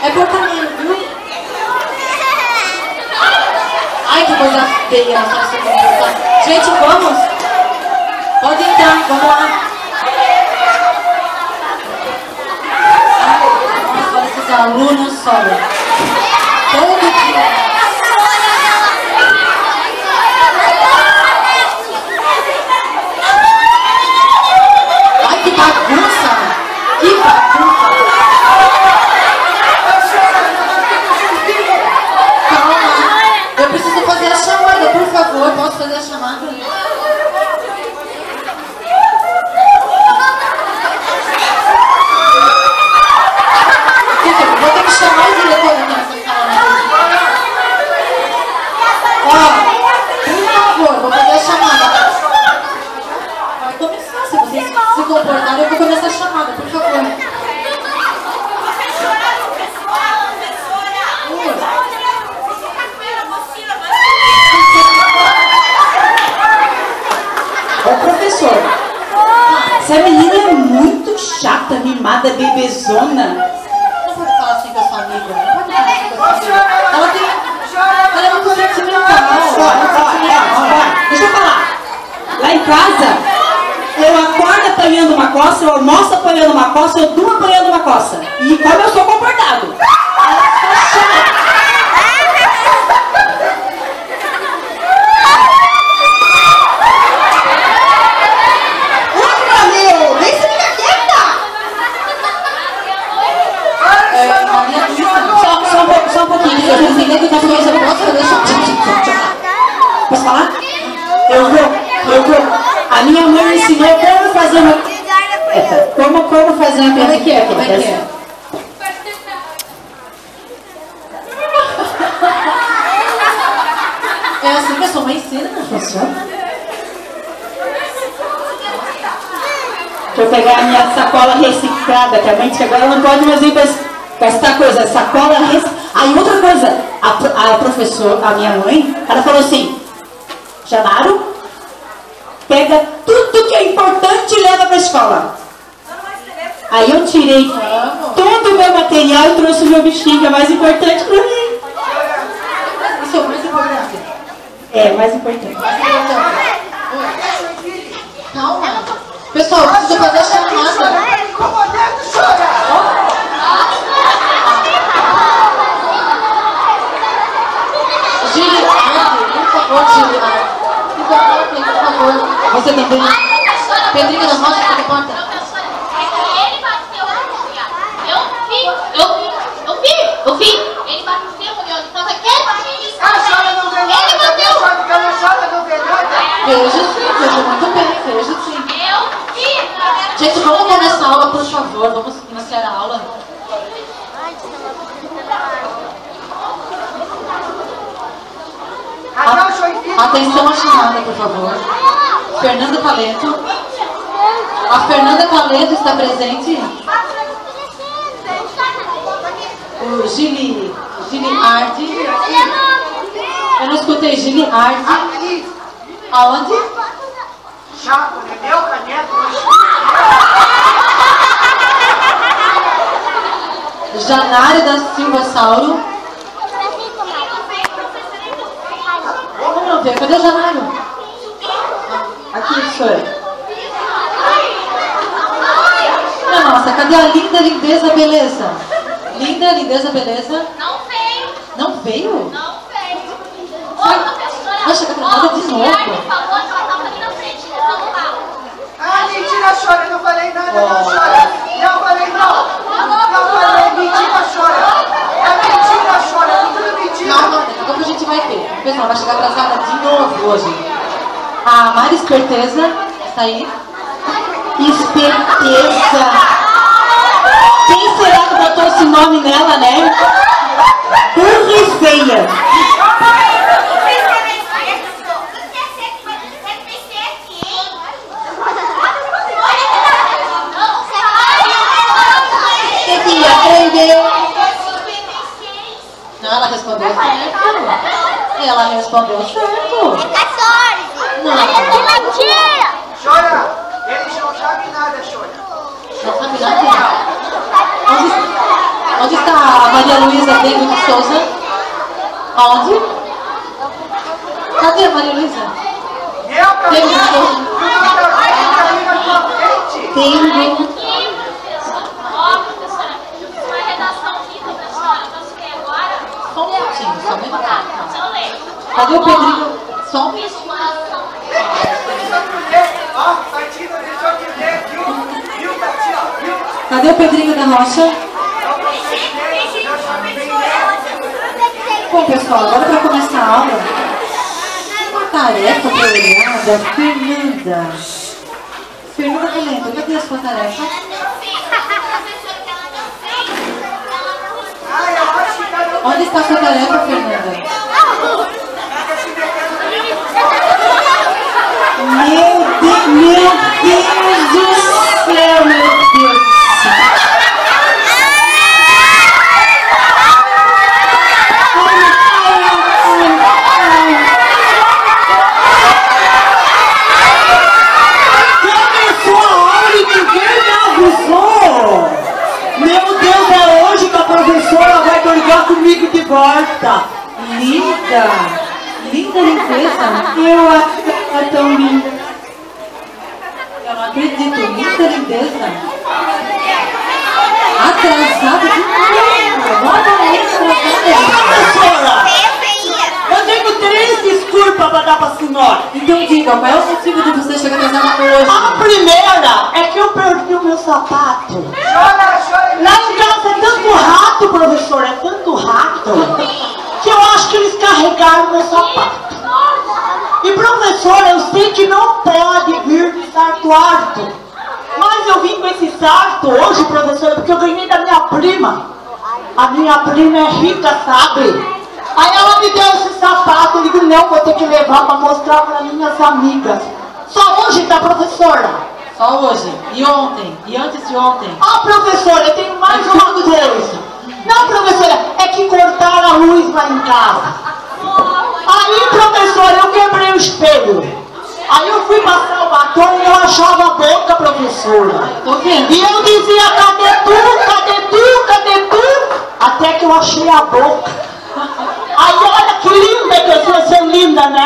É portaria, viu? Ai, que coisa feia, não sei se eu gente, vamos? Pode entrar, vamos lá. Nossa, olha esses alunos só. Todo dia. Ai, que bagunça! Que bagunça! Calma, eu preciso fazer a chamada, por favor. Posso fazer a chamada? Vou ter que chamar o diretor aqui nessa sala. Ó, por favor, vou fazer a chamada. Vai começar, se vocês se comportarem, eu vou começar a chamada, por favor. Ô professor, essa menina é muito chata, mimada, bebezona. Não pode falar assim com a sua amiga. Não pode falar assim com a sua amiga. Ela é muito sentimental. Deixa eu falar. Lá em casa, eu acordo apanhando uma coça, eu almoço apanhando uma coça, eu durmo apanhando uma coça. E como eu sou comportado. Só um pouquinho, eu já entender que eu posso fazer. Posso falar? Eu vou. A minha mãe me ensinou como fazer uma... Como fazer uma... Como é que é? Como é que é? É assim que a sua mãe ensina, professor? Deixa eu pegar a minha sacola reciclada, que a mãe disse que agora não pode mais ir com essa coisa, sacola reciclada. Aí outra coisa, a professora, a minha mãe, ela falou assim, Janaro, pega tudo que é importante e leva para a escola. Aí eu tirei todo o meu material e trouxe o meu bichinho, que é mais importante para mim. Isso é o mais importante. É, mais importante. Calma. Pessoal, eu preciso fazer a chamada. Gili, por favor, Gili. Por favor. Você também. Pedrinha da Rocha, você importa? Ele bateu eu vi. Ele bateu, Monione. Então vai quietinho. Ele bateu. Vejo sim, vejo muito bem, vejo sim. Eu vi. Gente, vamos começar a aula, por favor. Vamos iniciar a aula. Atenção à chamada, por favor. Fernanda Calento. A Fernanda Calento está presente. O Gili Arde. Eu não escutei Gili Arde. Aonde? Chaco, né? Meu caneto. Janário da Silva Sauro. Vamos não ver, cadê o Janário? Aqui, senhor. Nossa, cadê a linda, lindeza, beleza? Linda, lindeza, beleza? Não veio. Não veio? Não veio. Vai chegar atrasada de novo. Ele falou que ela estava ali na frente, levando mal. Ah, mentira, chora, eu não falei nada, não chora. Não falei não. Não falei, mentira, chora. É mentira, chora, tudo mentira. Calma, daqui a pouco a gente vai ver. Pessoal, vai chegar atrasada de novo hoje. A Mari Esperteza está aí. Esperteza. Quem será que botou esse nome nela, né? Burra e feia. Tem que aprender. Não, ela respondeu certo. Ela respondeu certo. 14. Não. É mentira. Chora, eles não sabem nada, chora. Não sabe nada. Onde está a Maria Luísa Dengo de Souza. Onde? Cadê a Maria Luísa? Dengo de Souza. Dengo. Só um minutinho, só um minutinho. Cadê o Pedrinho? Só um minutinho. Cadê o Pedrinho da Rocha? Bom, pessoal, agora para começar a aula, uma tarefa programada, Fernanda. Fernanda Valente, cadê a sua tarefa? Onde está a sua tarefa, Fernanda? Meu Deus do céu, meu Deus do céu. Começou a aula e ninguém me avisou. Meu Deus, é hoje que a professora vai brigar comigo de volta. Linda, linda limpeza. Eu acho é tão linda. Eu não acredito, linda lindeza. Atrasada de novo. Novamente atrasada. Professora, eu tenho 3 desculpas para dar para a senhora. Então diga, qual é o motivo de você chegar atrasada hoje? A primeira é que eu perdi o meu sapato. Lá em casa é tanto rato, professora, é tanto rato, que eu acho que eles carregaram meu sapato. E professora, eu sei que não pode vir de salto alto, mas eu vim com esse salto hoje, professora, porque eu ganhei da minha prima. A minha prima é rica, sabe? Aí ela me deu esse sapato, eu digo, não, vou ter que levar para mostrar para minhas amigas. Só hoje, tá, professora? Só hoje. E ontem? E antes de ontem? Ah, professora, eu tenho mais uma coisa. Não, professora, é que cortaram a luz lá em casa. Aí, professora, eu quebrei o espelho. Aí eu fui passar o batom e eu achava a boca, professora. Tô vendo. E eu dizia, cadê tu, cadê tu, cadê tu? Até que eu achei a boca. Aí olha que linda que eu sou, sou linda, né?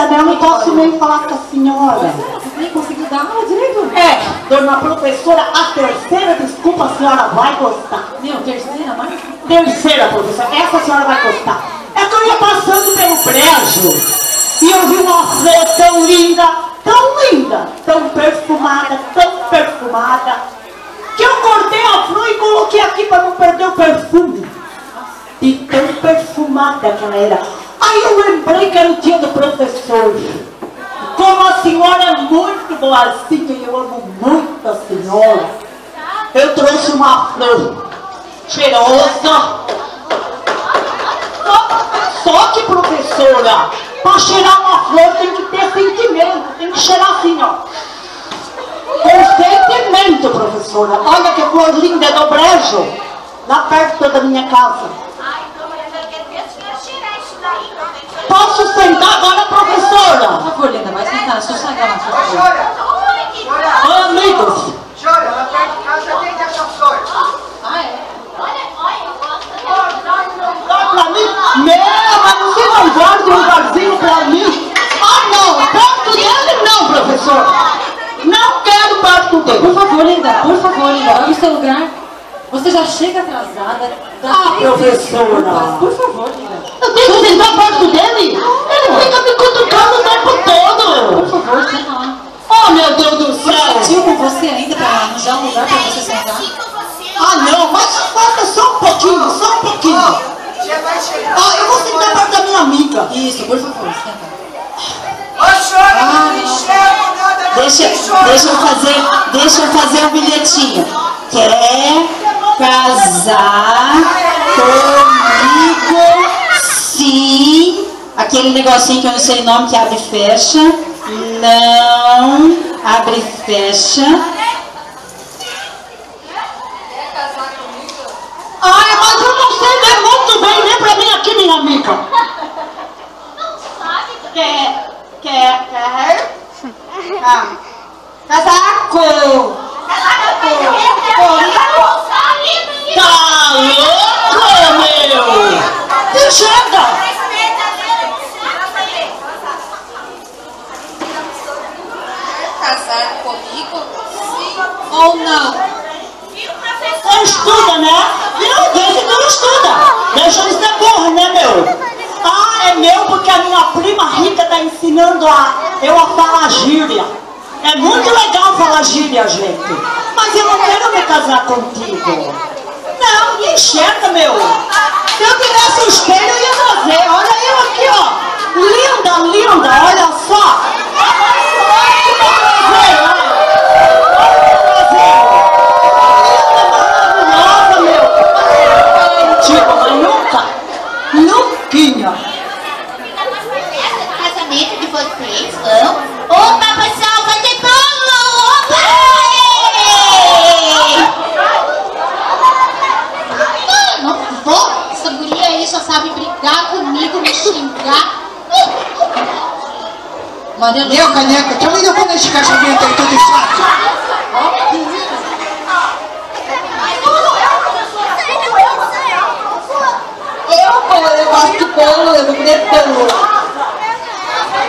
Eu não posso nem falar com a senhora. Você nem conseguiu dar aula direito? É, dona professora, a terceira desculpa a senhora vai gostar. Meu, terceira, mas... Terceira, professora, essa a senhora vai gostar. É que eu ia passando pelo brejo e eu vi uma flor tão linda, tão perfumada, que eu cortei a flor e coloquei aqui para não perder o perfume. De tão perfumada que ela era. Aí eu lembrei que era o dia do professor. Como a senhora é muito boazinha e eu amo muito a senhora, eu trouxe uma flor cheirosa. Só que, professora, para cheirar uma flor tem que ter sentimento, tem que cheirar assim, ó. Com sentimento, professora. Olha que flor linda do brejo, lá perto da minha casa. Posso sentar agora, professora? Por favor, linda, vai sentar, sossegar lá, por favor. Oi, amigos. Chora, lá perto de casa tem essa flor. Ah, é? Pra mim? Não, mas você não guarda um lugarzinho pra mim? Ah, não, perto dele não, professora. Não quero perto dele. Por favor, linda, vai no seu lugar. Você já chega atrasada. Ah, professora. Por favor, linda. Eu tenho que sentar perto dele? Ele fica me cutucando o tempo todo. Por favor, senta lá. Oh, meu Deus do céu. Discutiu com você ainda para arranjar um lugar para você sentar? Ah, não, mas falta só um pouquinho, só um pouquinho. Já vai chegar. Ah, eu vou sentar perto da minha amiga. Isso, por favor, senta. Ô, chora, não me enxergo nada, não Deixa eu fazer um bilhetinho. Quer casar comigo? Sim. Aquele negocinho que eu não sei o nome que abre e fecha. Não. Abre e fecha. Ai, mas eu não sei ler muito bem, lê pra mim aqui, minha amiga. Quer? Casaco. Tá louco, meu? Que chega. Casar comigo? Sim ou não? Você estuda, né? Não, deixa que não estuda. Deixa eles ter porra, né, meu? Ah, é meu porque a minha prima rica tá ensinando eu a falar gíria. É muito legal falar gíria, gente. Mas eu não quero me casar contigo. Não, me enxerga, meu. Se eu tivesse um espelho, eu ia fazer. Olha eu aqui, ó. Linda, linda, olha só. Luquinha. Casamento de vocês vão. Opa, pessoal, fazer bolo! Opa! Não vou. Essa guria aí só sabe brigar comigo, me xingar. Meu caneca, também não vou nesse casamento aí, tudo chato. Eu gosto de bolo, eu não queria bolo.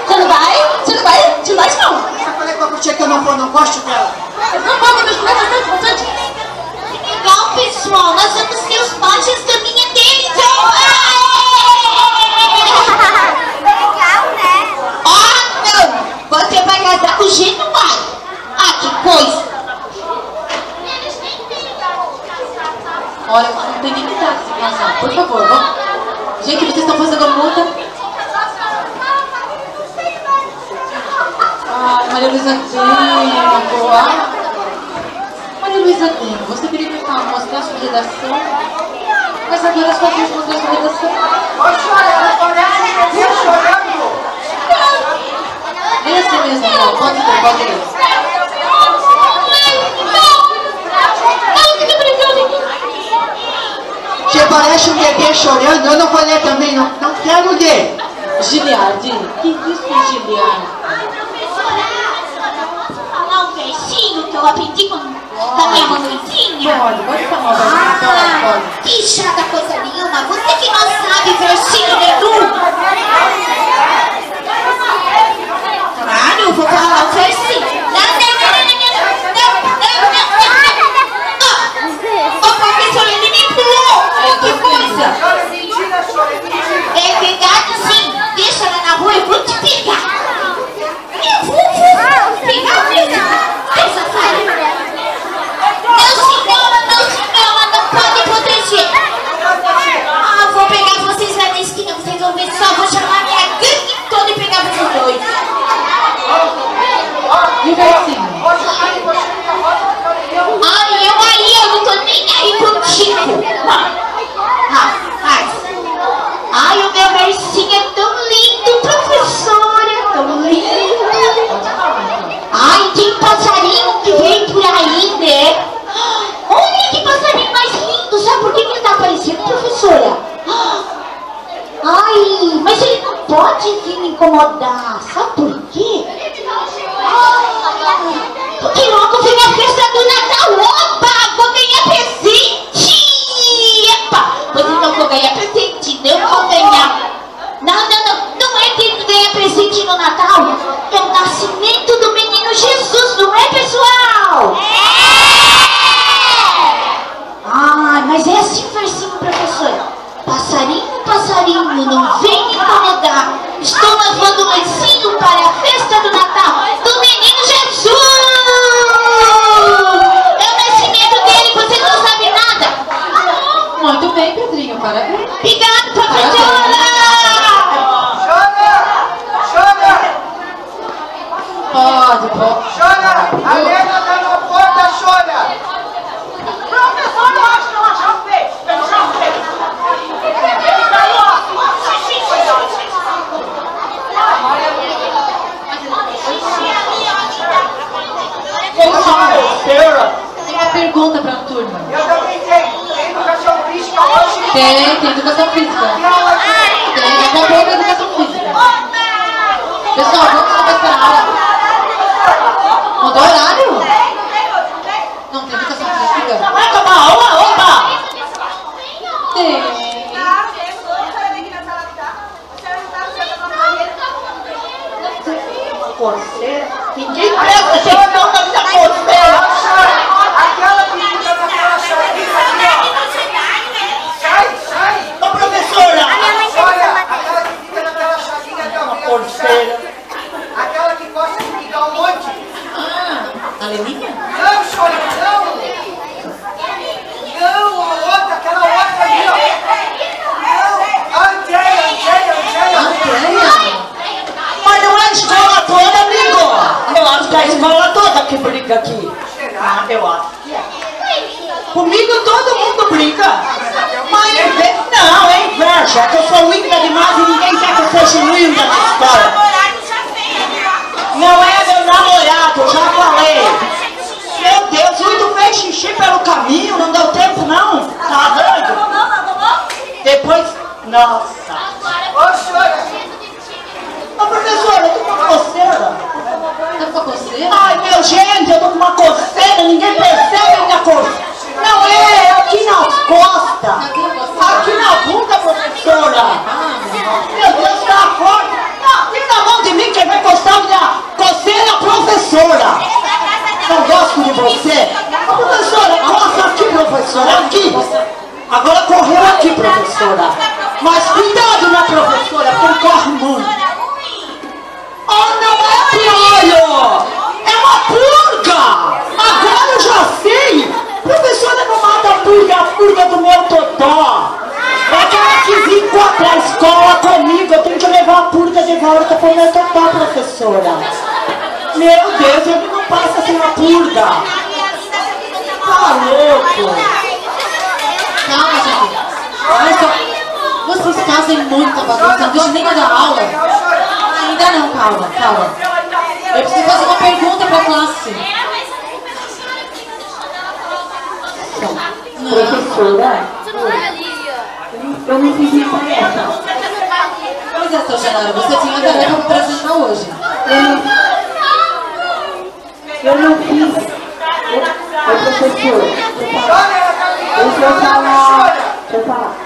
Você não vai? Você não vai? Você não vai, não? Eu falei pra você que eu não gosto dela. Não pode, meus colegas, bastante. Legal, pessoal, nós vamos ser os pais da minha deles. Legal, né? Ah, não! Você vai casar com o jeito do pai. Ah, que coisa! Olha, não tem nem que dar essa situação. Por favor, vamos. Gente, vocês estão fazendo multa. Ai, Maria Luísa Demo. Maria Luísa Demo, você queria mostrar a sua redação? Mas agora só quer mostrar a sua redação. Ô, chorando, parece que eu chorando. É assim mesmo, não. Pode ler, pode ler. Você parece um bebê chorando, eu não vou ler também, não quero ler. Giliardi, que isso é Giliardi? Posso falar um versinho que eu aprendi com a minha mamãezinha? Pode falar, pode. Bicha da coisa nenhuma, você que não sabe versinho nenhum. Claro, vou falar um versinho. Ô, professor, ele me pulou. Que coisa. Chora mentira, chora mentira. É verdade, sim. Deixa ela na rua, eu vou te pegar. Eu vou pegar mesmo. Essa saia. Não, senhora, não pode proteger. Ah, vou pegar vocês lá na esquina, vocês vão ver só. Vou chamar minha gangue toda e pegar vocês dois. E o versinho? Ai, eu não tô nem aí contigo. Rapaz. Ai, o meu versinho é tão lindo, professora, tão lindo. Ai, tem passarinho que vem por aí, né? Olha que passarinho mais lindo, sabe por que ele tá aparecendo, professora? Ai, mas ele não pode vir me incomodar, sabe por quê? Porque logo vem a festa do Natal. Opa, vou ganhar presente. Epa, pois eu não vou ganhar presente, não vou ganhar. Não é tempo de ganhar presente no Natal. É o nascimento do menino Jesus, não é, pessoal? Ah, mas é assim o versinho, professora. Passarinho, passarinho, não vem me incomodar. Estou levando um lencinho para a festa do Natal do menino Jesus. É o nascimento dele, você não sabe nada. Muito bem, Pedrinho, parabéns. Obrigado, professora. Chora! Pode. Chora! A Lena tá na porta, chora! Professor, eu acho que ela já fez! Eu já fez! Ele caiu! pergunta pra turma. Eu também tenho. Tem educação física hoje? Tem educação física. Que aula Tem, daqui a pouco é educação física. Pessoal, vamos começar a aula. Mudou o horário? Não tem educação física? Vai acabar a aula? Opa! Tem. Coceira? Ninguém presta atenção na minha coceira! Aquela que fica naquela chavinha aqui, ó. Sai! Ô, professora! Olha, aquela que fica naquela chavinha aqui, ó. Coceira! Aquela que gosta de ligar um monte. Ah, a Leninha? Não, Sônia, não! Não, a outra, aquela outra ali, ó. Não, a Andréia. Mas não é a escola toda, amigo! Eu acho que é a escola toda que briga aqui. Será? Eu acho que é. Comigo todo mundo briga. Mas não, é inveja. É que eu sou linda demais e ninguém quer que eu seja linda na escola. Não é meu namorado, eu já falei. Meu Deus, o Ido fez xixi pelo caminho, não deu tempo não. Tá doido? Depois, nossa. Ô, Sônia. Ô, professora, eu tô com uma coceira. Tá com a coceira? Ai, meu gente, eu tô com uma coceira, ninguém percebe a minha coceira. Não é aqui nas costas. Aqui na bunda, professora. Meu Deus, tá forte. Não, tira a mão de mim, quem vai coçar minha coceira, professora. Não gosto de você. Ô, professora, coça aqui, professora, aqui. Agora correu aqui, professora. Mas cuidado, né, professora, porque corre muito. Oh, não é piolho! É uma purga! Agora eu já sei! Professora, não mata a purga do meu totó! É aquela que vem contra a escola comigo, eu tenho que levar a purga de volta pro meu totó, professora! Meu Deus, ele não passa sem a purga! Tá louco! Calma, gente. Olha só, vocês fazem muita bagunça, não deixa nem eu dar aula. Ainda não, calma. Eu preciso fazer uma pergunta pra classe. Professora, eu não fiz minha tarefa. Pois é, seu Genaro, você tinha a tarefa pra apresentar hoje. Eu não fiz. Ô, professor, deixa eu falar.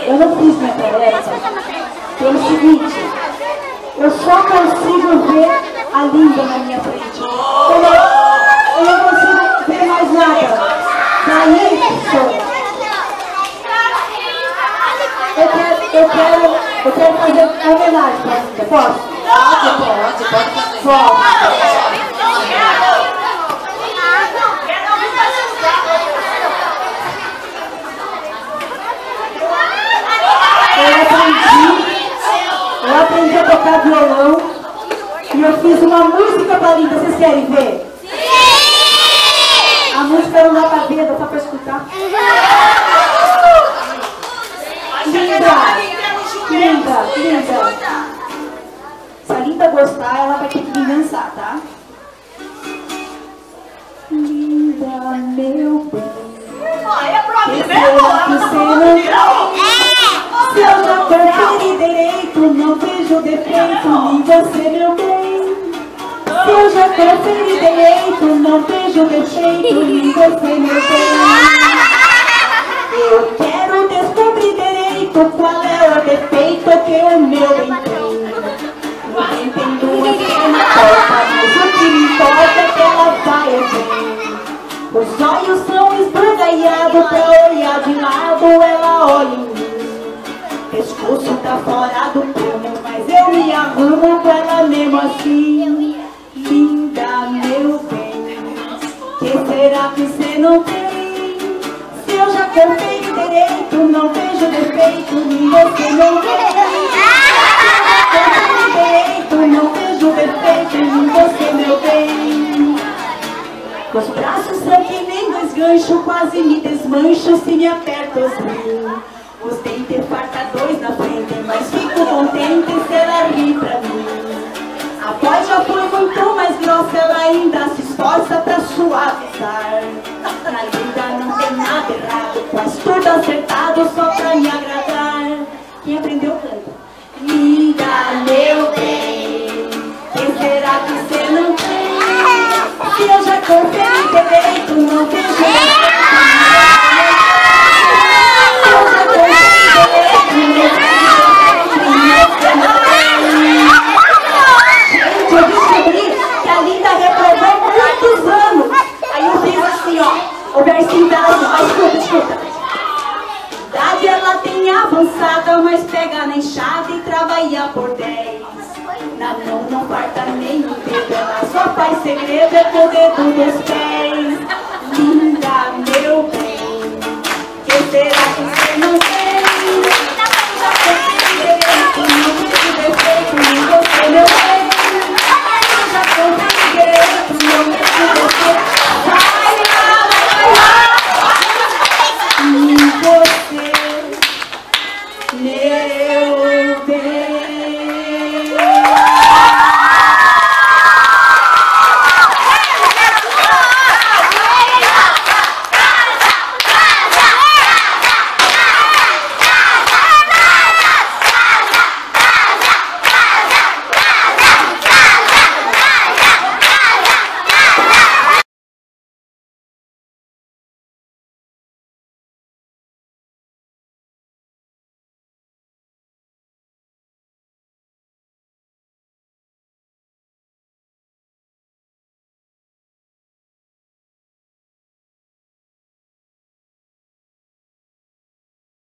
Eu não fiz minha tarefa pelo seguinte. Eu só consigo ver a Linda na minha frente. Eu não consigo ver mais nada. Daí, professor, eu quero fazer uma homenagem pra Linda. Posso? Pode fazer. Posso. Eu aprendi a tocar violão e eu fiz uma música pra Linda. Vocês querem ver? Sim! A música não dá pra ver, dá só pra escutar. Linda. Se a Linda gostar, ela vai ter que me dançar, tá? Linda, meu bem. Se eu já conferi direito, não vejo defeito em você, meu bem. Se eu já conferi direito, não vejo defeito em você, meu bem. Eu quero descobrir direito qual é o defeito que o meu bem tem. O bem tem duas pernas tortas, mas o que me importa é que ela vai e vem. Os olhos são esbrangalhados, pra olhar de lado ela olha em mim. Pescoço tá fora do prumo, mas eu me arrumo com ela mesmo assim. Linda, meu bem, que será que você não tem? Se eu já confei direito, não vejo defeito em você, meu bem. Se eu já confei direito, não vejo defeito em você, meu bem. Os braços são que nem dois ganchos, quase me desmancho se me aperto assim. Os dentes farta dois na frente, mas fico contente se ela ri pra mim. A voz já foi muito mais grossa, ela ainda se esforça. rosa pra suavizar. Na linda não tem nada errado, faz tudo acertado só pra me agradar. Quem aprendeu canta. Linda, meu bem, quem será que você não tem? Se eu já conferi direito, não vejo nada. Se eu já conferi direito, gente, eu descobri que a Linda reprovou muitos anos. Aí eu fiz assim, ó, o versinho dela assim, ó, escuta. Idade ela tem avançada, mas pega na enxada e trabalha por 10. Na mão não farta nem o dedo, ela só faz segredo é com o dedo dos pés.